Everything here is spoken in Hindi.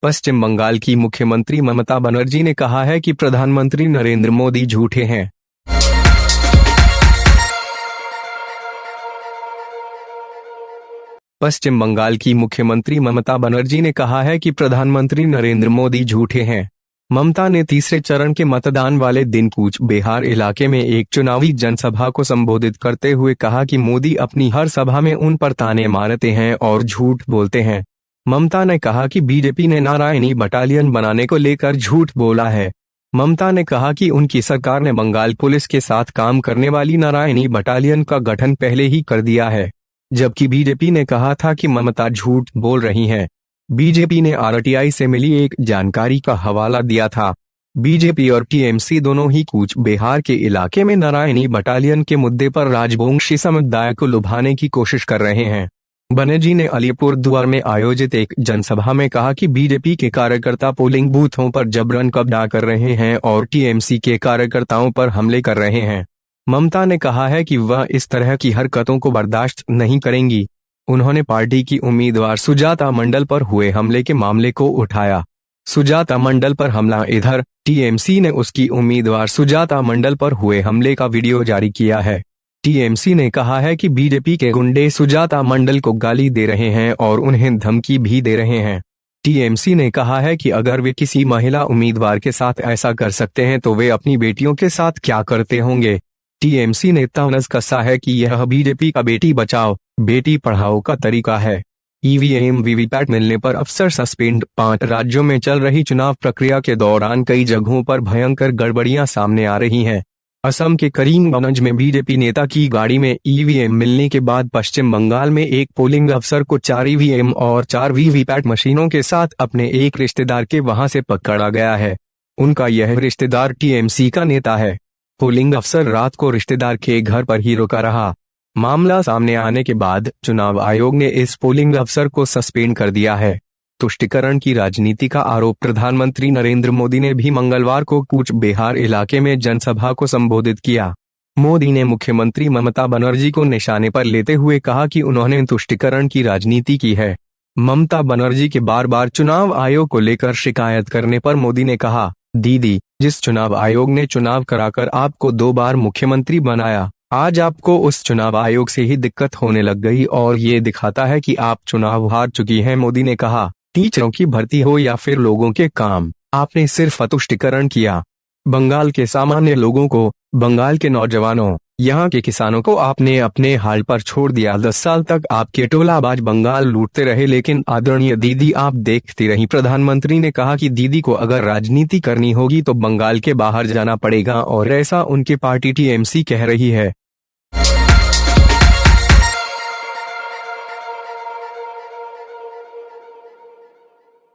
पश्चिम बंगाल की मुख्यमंत्री ममता बनर्जी ने कहा है कि प्रधानमंत्री नरेंद्र मोदी झूठे हैं। पश्चिम बंगाल की मुख्यमंत्री ममता बनर्जी ने कहा है कि प्रधानमंत्री नरेंद्र मोदी झूठे हैं। ममता ने तीसरे चरण के मतदान वाले दिन कूच बिहार इलाके में एक चुनावी जनसभा को संबोधित करते हुए कहा कि मोदी अपनी हर सभा में उन पर ताने मारते हैं और झूठ बोलते हैं। ममता ने कहा कि बीजेपी ने नारायणी बटालियन बनाने को लेकर झूठ बोला है। ममता ने कहा कि उनकी सरकार ने बंगाल पुलिस के साथ काम करने वाली नारायणी बटालियन का गठन पहले ही कर दिया है, जबकि बीजेपी ने कहा था कि ममता झूठ बोल रही हैं। बीजेपी ने आरटीआई से मिली एक जानकारी का हवाला दिया था। बीजेपी और टीएमसी दोनों ही कूच बिहार के इलाके में नारायणी बटालियन के मुद्दे पर राजवंशी समुदाय को लुभाने की कोशिश कर रहे हैं। बनर्जी ने अलीपुरद्वार में आयोजित एक जनसभा में कहा कि बीजेपी के कार्यकर्ता पोलिंग बूथों पर जबरन कब्जा कर रहे हैं और टीएमसी के कार्यकर्ताओं पर हमले कर रहे हैं। ममता ने कहा है कि वह इस तरह की हरकतों को बर्दाश्त नहीं करेंगी। उन्होंने पार्टी की उम्मीदवार सुजाता मंडल पर हुए हमले के मामले को उठाया। सुजाता मंडल पर हमला इधर, टीएमसी ने उसकी उम्मीदवार सुजाता मंडल पर हुए हमले का वीडियो जारी किया है। टीएमसी ने कहा है कि बीजेपी के गुंडे सुजाता मंडल को गाली दे रहे हैं और उन्हें धमकी भी दे रहे हैं। टीएमसी ने कहा है कि अगर वे किसी महिला उम्मीदवार के साथ ऐसा कर सकते हैं तो वे अपनी बेटियों के साथ क्या करते होंगे। टीएमसी ने तहस कसा है कि यह बीजेपी का बेटी बचाओ बेटी पढ़ाओ का तरीका है। ईवीएम वीवीपैट मिलने पर अफसर सस्पेंड। 5 राज्यों में चल रही चुनाव प्रक्रिया के दौरान कई जगहों पर भयंकर गड़बड़ियां सामने आ रही हैं। असम के करीमगंज में बीजेपी नेता की गाड़ी में ईवीएम मिलने के बाद पश्चिम बंगाल में एक पोलिंग अफसर को 4 ईवीएम और 4 वीवीपैट मशीनों के साथ अपने एक रिश्तेदार के वहां से पकड़ा गया है। उनका यह रिश्तेदार टीएमसी का नेता है। पोलिंग अफसर रात को रिश्तेदार के घर पर ही रुका रहा। मामला सामने आने के बाद चुनाव आयोग ने इस पोलिंग अफसर को सस्पेंड कर दिया है। तुष्टीकरण की राजनीति का आरोप। प्रधानमंत्री नरेंद्र मोदी ने भी मंगलवार को कूच बिहार इलाके में जनसभा को संबोधित किया। मोदी ने मुख्यमंत्री ममता बनर्जी को निशाने पर लेते हुए कहा कि उन्होंने तुष्टीकरण की राजनीति की है। ममता बनर्जी के बार बार चुनाव आयोग को लेकर शिकायत करने पर मोदी ने कहा, दीदी, जिस चुनाव आयोग ने चुनाव कराकर आपको 2 बार मुख्यमंत्री बनाया, आज आपको उस चुनाव आयोग से ही दिक्कत होने लग गई और ये दिखाता है कि आप चुनाव हार चुकी हैं। मोदी ने कहा, टीचरों की भर्ती हो या फिर लोगों के काम, आपने सिर्फ तुष्टीकरण किया। बंगाल के सामान्य लोगों को, बंगाल के नौजवानों, यहाँ के किसानों को आपने अपने हाल पर छोड़ दिया। 10 साल तक आपके टोलाबाज बंगाल लूटते रहे, लेकिन आदरणीय दीदी आप देखती रही। प्रधानमंत्री ने कहा कि दीदी को अगर राजनीति करनी होगी तो बंगाल के बाहर जाना पड़ेगा और ऐसा उनकी पार्टी टीएमसी कह रही है।